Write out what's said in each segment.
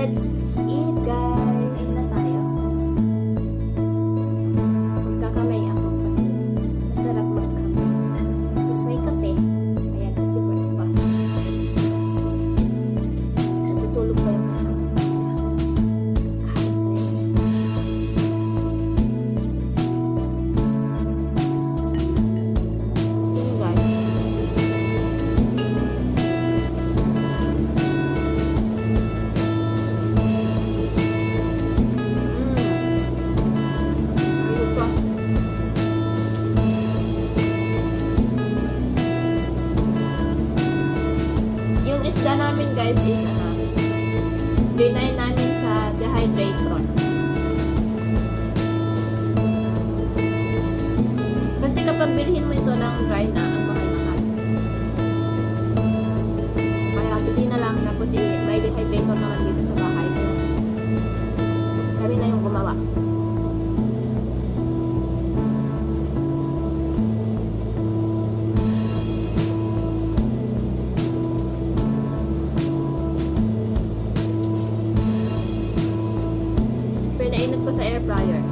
let's eat guys. Eat na tayo. Magkakamay ako kasi masarap magkamay. Tapos may kape. Ayan kasi breakfast. Natutulog pa yung kasama. Kain tayo. Isda namin guys is trinay namin sa dehydrator. Kasi kapag bilhin mo ito ng dry na, ang mahal-mahal. Kaya bili na lang, tapos may dehydrator naman dito sa bahay. Kami na yung gumawa. Pinainit ko sa air fryer.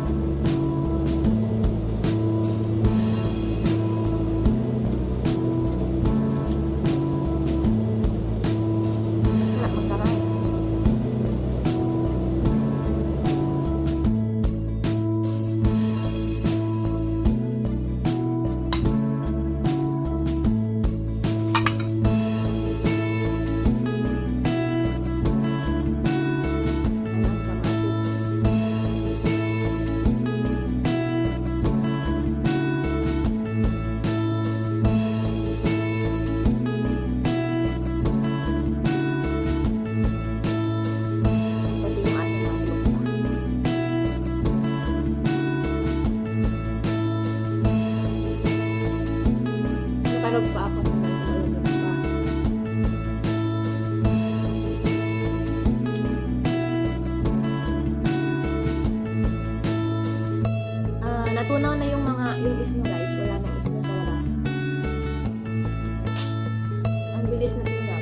Sarap magkaray. Nakalog pa ako sa nakalog pa. Natunaw na yung isno guys. Wala na isno sa labas. Ang bilis na tunaw.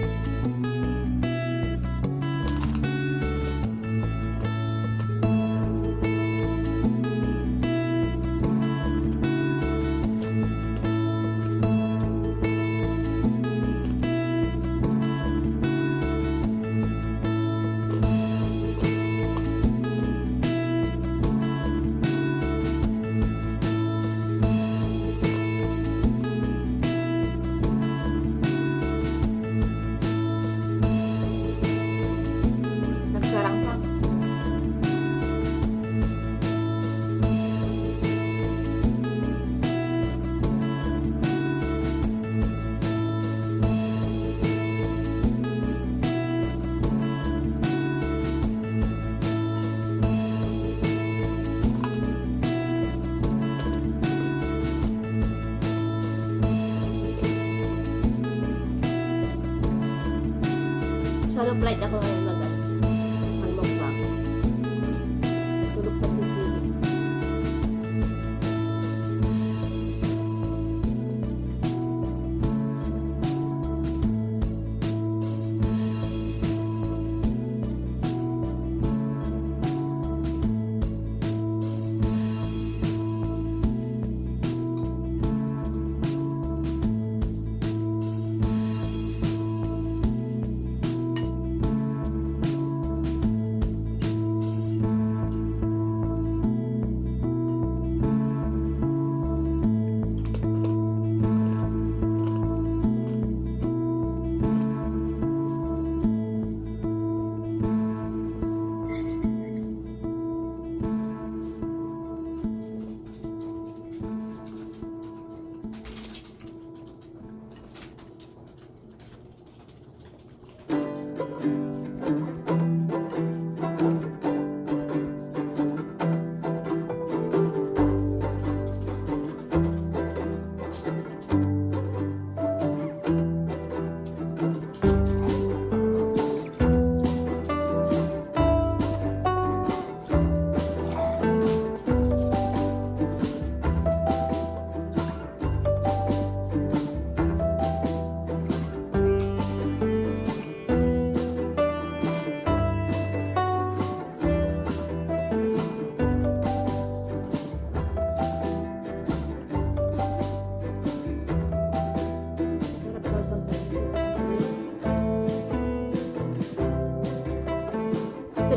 Nagsarangsang. Solo flight ako ngayon mag-mukbang. Tulog pa si Sili.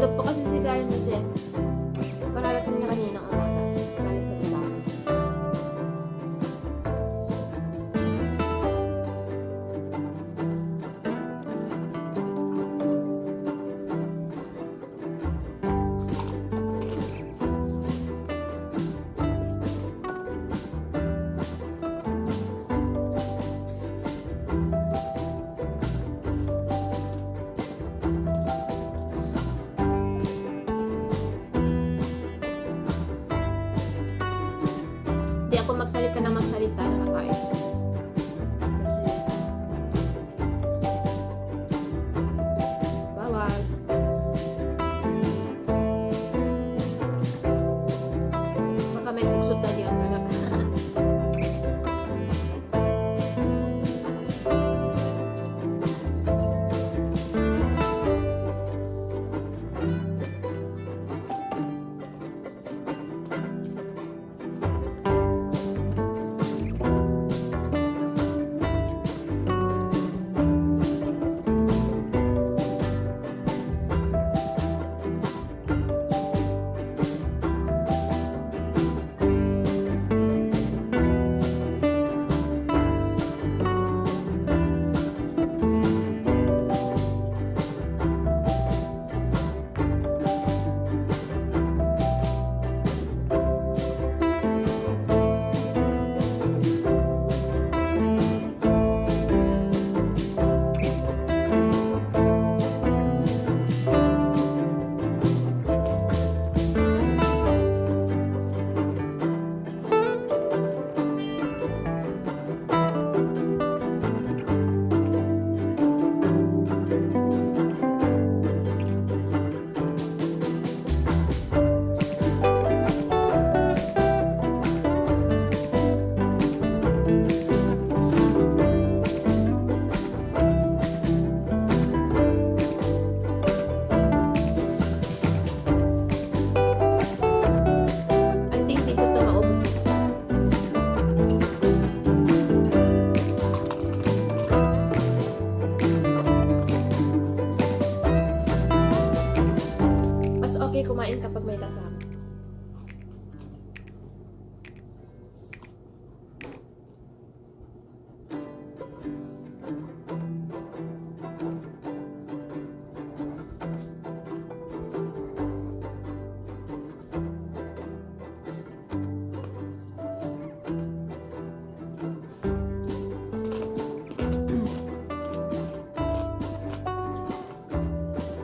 Tulog pa kasi si Brian kasi pararating niya kaninang umaga. Galing sa trabaho. Hindi ako magsalita na magsalita nakakain. Kasi bawal. Baka may pusot na di ang anak. Kumain kapag may kasama.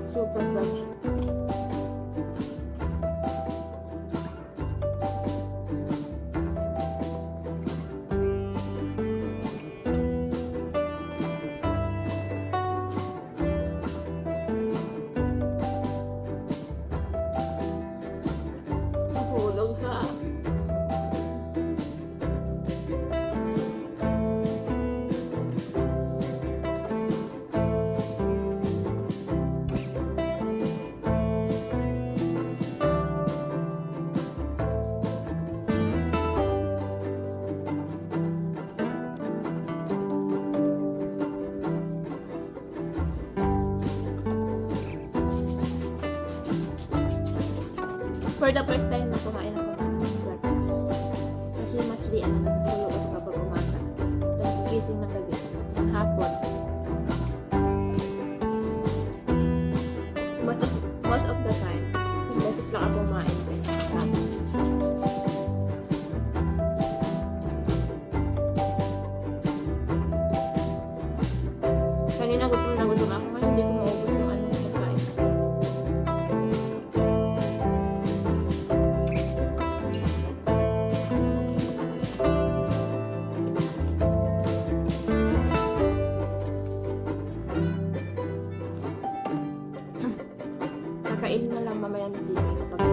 Super crunchy. Hulog ha. For the first time na kumain ako ng breakfast. Kasi mas lian na natutulog ako kapag umaga. Tapos gising na gabi. Ng hapon. Most of the time, isang beses lang ako kumain sa isang hapon. Kanina gutom na gutom ako. Ngayon hindi ko maubos yung anong pagkain. Kakainin na lang mamaya na sige kapag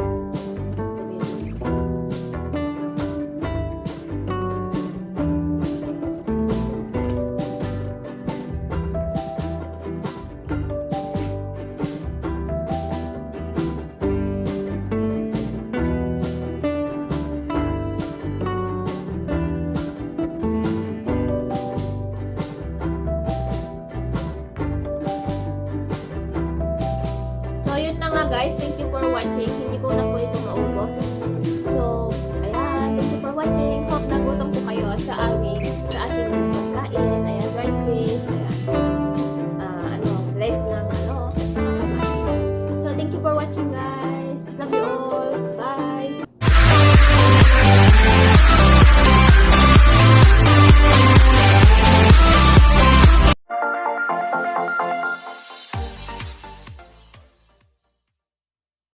guys, thank you for watching.